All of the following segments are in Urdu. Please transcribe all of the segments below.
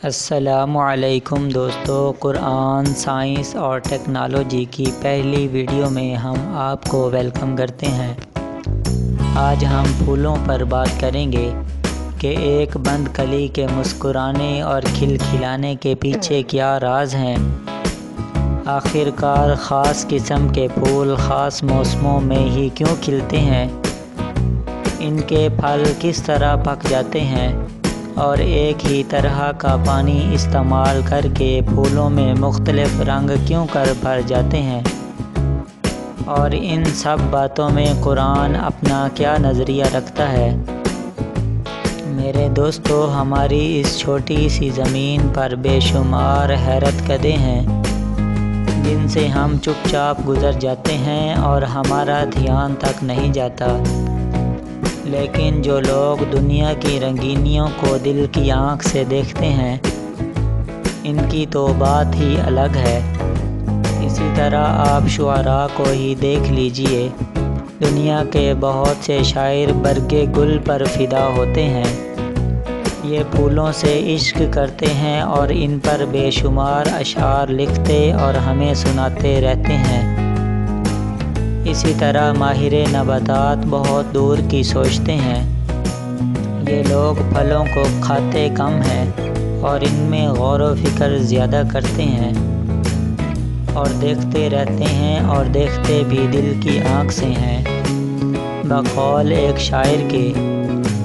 السلام علیکم دوستو، قرآن، سائنس اور ٹیکنالوجی کی پہلی ویڈیو میں ہم آپ کو ویلکم کرتے ہیں۔ آج ہم پھولوں پر بات کریں گے کہ ایک بند کلی کے مسکرانے اور کھلکھلانے کے پیچھے کیا راز ہیں۔ آخر کار خاص قسم کے پھول خاص موسموں میں ہی کیوں کھلتے ہیں؟ ان کے پھل کس طرح پک جاتے ہیں اور ایک ہی طرح کا پانی استعمال کر کے پھولوں میں مختلف رنگ کیوں کر بھر جاتے ہیں؟ اور ان سب باتوں میں قرآن اپنا کیا نظریہ رکھتا ہے؟ میرے دوستو، ہماری اس چھوٹی سی زمین پر بے شمار حیرت کدے ہیں جن سے ہم چپ چاپ گزر جاتے ہیں اور ہمارا دھیان تک نہیں جاتا، لیکن جو لوگ دنیا کی رنگینیوں کو دل کی آنکھ سے دیکھتے ہیں ان کی تو بات ہی الگ ہے۔ اسی طرح آپ شعراء کو ہی دیکھ لیجئے، دنیا کے بہت سے شاعر برگِ گل پر فدا ہوتے ہیں۔ یہ پھولوں سے عشق کرتے ہیں اور ان پر بے شمار اشعار لکھتے اور ہمیں سناتے رہتے ہیں۔ اسی طرح ماہر نباتات بہت دور کی سوچتے ہیں۔ یہ لوگ پھلوں کو کھاتے کم ہیں اور ان میں غور و فکر زیادہ کرتے ہیں اور دیکھتے رہتے ہیں اور دیکھتے بھی دل کی آنکھ سے ہیں۔ بقول ایک شاعر کے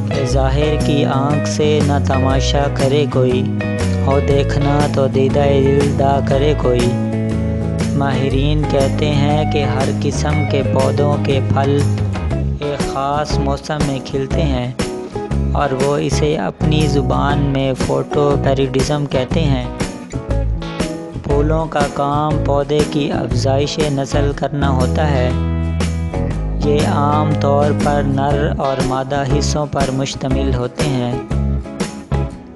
کہ ظاہر کی آنکھ سے نہ تماشا کرے کوئی، ہو دیکھنا تو دیدہ دل دا کرے کوئی۔ ماہرین کہتے ہیں کہ ہر قسم کے پودوں کے پھل ایک خاص موسم میں کھلتے ہیں اور وہ اسے اپنی زبان میں فوٹو پیریڈزم کہتے ہیں۔ پھولوں کا کام پودے کی افزائش نسل کرنا ہوتا ہے۔ یہ عام طور پر نر اور مادہ حصوں پر مشتمل ہوتے ہیں۔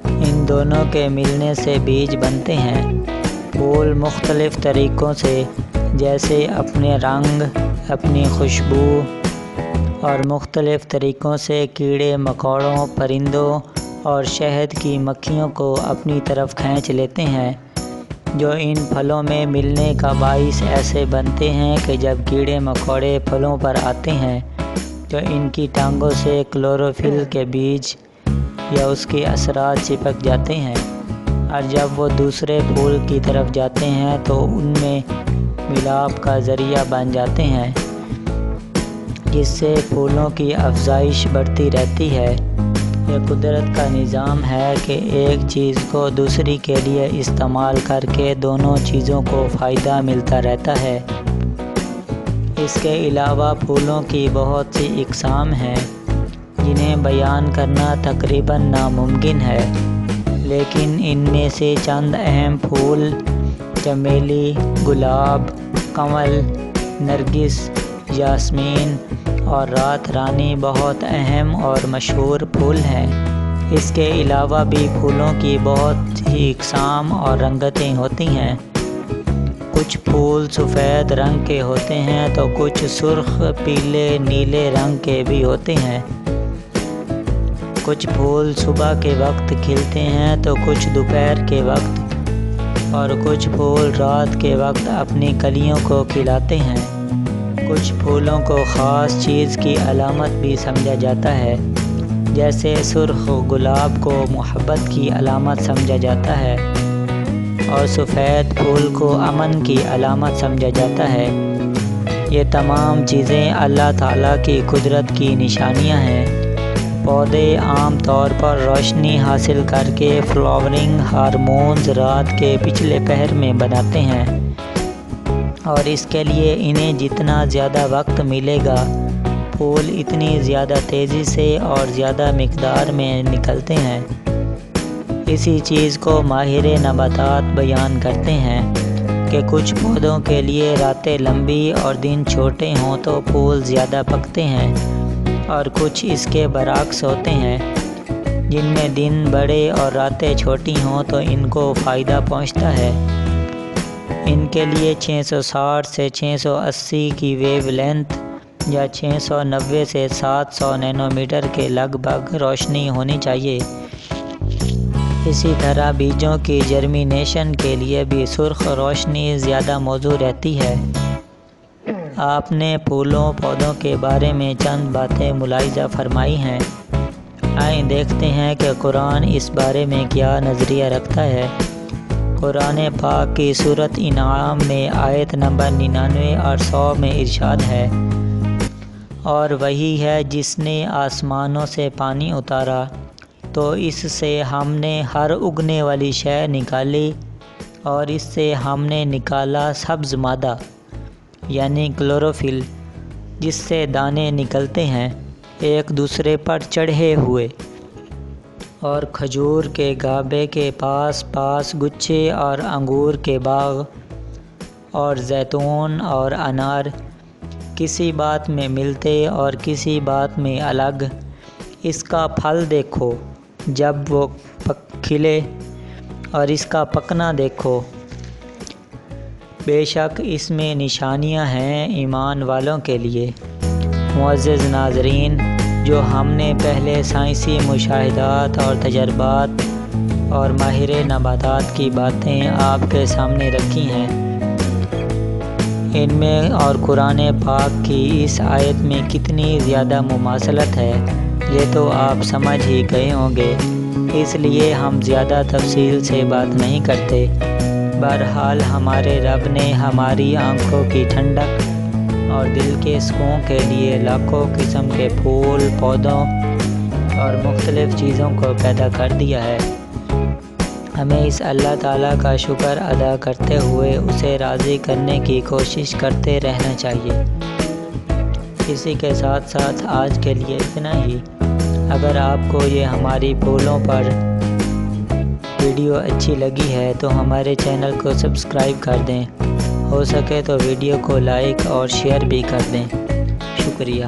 ان دونوں کے ملنے سے بیج بنتے ہیں۔ پھول مختلف طریقوں سے، جیسے اپنے رنگ، اپنی خوشبو اور مختلف طریقوں سے کیڑے مکوڑوں، پرندوں اور شہد کی مکھیوں کو اپنی طرف کھینچ لیتے ہیں، جو ان پھلوں میں ملنے کا باعث ایسے بنتے ہیں کہ جب کیڑے مکوڑے پھلوں پر آتے ہیں تو ان کی ٹانگوں سے کلوروفل کے بیج یا اس کے اثرات چپک جاتے ہیں، اور جب وہ دوسرے پھول کی طرف جاتے ہیں تو ان میں ملاپ کا ذریعہ بن جاتے ہیں، جس سے پھولوں کی افزائش بڑھتی رہتی ہے۔ یہ قدرت کا نظام ہے کہ ایک چیز کو دوسری کے لیے استعمال کر کے دونوں چیزوں کو فائدہ ملتا رہتا ہے۔ اس کے علاوہ پھولوں کی بہت سی اقسام ہیں جنہیں بیان کرنا تقریباً ناممکن ہے، لیکن ان میں سے چند اہم پھول چمیلی، گلاب، کنول، نرگس، یاسمین اور رات رانی بہت اہم اور مشہور پھول ہیں۔ اس کے علاوہ بھی پھولوں کی بہت سی اقسام اور رنگتیں ہوتی ہیں۔ کچھ پھول سفید رنگ کے ہوتے ہیں تو کچھ سرخ، پیلے، نیلے رنگ کے بھی ہوتے ہیں۔ کچھ پھول صبح کے وقت کھلتے ہیں تو کچھ دوپہر کے وقت، اور کچھ پھول رات کے وقت اپنی کلیوں کو کھلاتے ہیں۔ کچھ پھولوں کو خاص چیز کی علامت بھی سمجھا جاتا ہے، جیسے سرخ گلاب کو محبت کی علامت سمجھا جاتا ہے اور سفید پھول کو امن کی علامت سمجھا جاتا ہے۔ یہ تمام چیزیں اللہ تعالیٰ کی قدرت کی نشانیاں ہیں۔ پودے عام طور پر روشنی حاصل کر کے فلاورنگ ہارمونز رات کے پچھلے پہر میں بناتے ہیں، اور اس کے لیے انہیں جتنا زیادہ وقت ملے گا پھول اتنی زیادہ تیزی سے اور زیادہ مقدار میں نکلتے ہیں۔ اسی چیز کو ماہر نباتات بیان کرتے ہیں کہ کچھ پودوں کے لیے راتیں لمبی اور دن چھوٹے ہوں تو پھول زیادہ پکتے ہیں، اور کچھ اس کے برعکس ہوتے ہیں جن میں دن بڑے اور راتیں چھوٹی ہوں تو ان کو فائدہ پہنچتا ہے۔ ان کے لیے 660 سے 680 کی ویو لینتھ یا 690 سے 700 نینو میٹر کے لگ بھگ روشنی ہونی چاہیے۔ اسی طرح بیجوں کی جرمینیشن کے لیے بھی سرخ روشنی زیادہ موزوں رہتی ہے۔ آپ نے پھولوں پودوں کے بارے میں چند باتیں ملاحظہ فرمائی ہیں۔ آئیں دیکھتے ہیں کہ قرآن اس بارے میں کیا نظریہ رکھتا ہے۔ قرآن پاک کی سورۃ انعام میں آیت نمبر 99 اور 100 میں ارشاد ہے، اور وہی ہے جس نے آسمانوں سے پانی اتارا تو اس سے ہم نے ہر اگنے والی شے نکالی، اور اس سے ہم نے نکالا سبز مادہ یعنی کلوروفل، جس سے دانے نکلتے ہیں ایک دوسرے پر چڑھے ہوئے، اور کھجور کے گابے کے پاس پاس گچھے، اور انگور کے باغ، اور زیتون اور انار کسی بات میں ملتے اور کسی بات میں الگ۔ اس کا پھل دیکھو جب وہ کھلے، اور اس کا پکنا دیکھو، بے شک اس میں نشانیاں ہیں ایمان والوں کے لیے۔ معزز ناظرین، جو ہم نے پہلے سائنسی مشاہدات اور تجربات اور ماہر نباتات کی باتیں آپ کے سامنے رکھی ہیں، ان میں اور قرآن پاک کی اس آیت میں کتنی زیادہ مماثلت ہے یہ تو آپ سمجھ ہی گئے ہوں گے، اس لیے ہم زیادہ تفصیل سے بات نہیں کرتے۔ بہرحال ہمارے رب نے ہماری آنکھوں کی ٹھنڈک اور دل کے سکون کے لیے لاکھوں قسم کے پھول پودوں اور مختلف چیزوں کو پیدا کر دیا ہے۔ ہمیں اس اللہ تعالیٰ کا شکر ادا کرتے ہوئے اسے راضی کرنے کی کوشش کرتے رہنا چاہیے۔ اسی کے ساتھ ساتھ آج کے لیے اتنا ہی۔ اگر آپ کو یہ ہماری پھولوں پر ویڈیو اچھی لگی ہے تو ہمارے چینل کو سبسکرائب کر دیں، ہو سکے تو ویڈیو کو لائک اور شیئر بھی کر دیں۔ شکریہ۔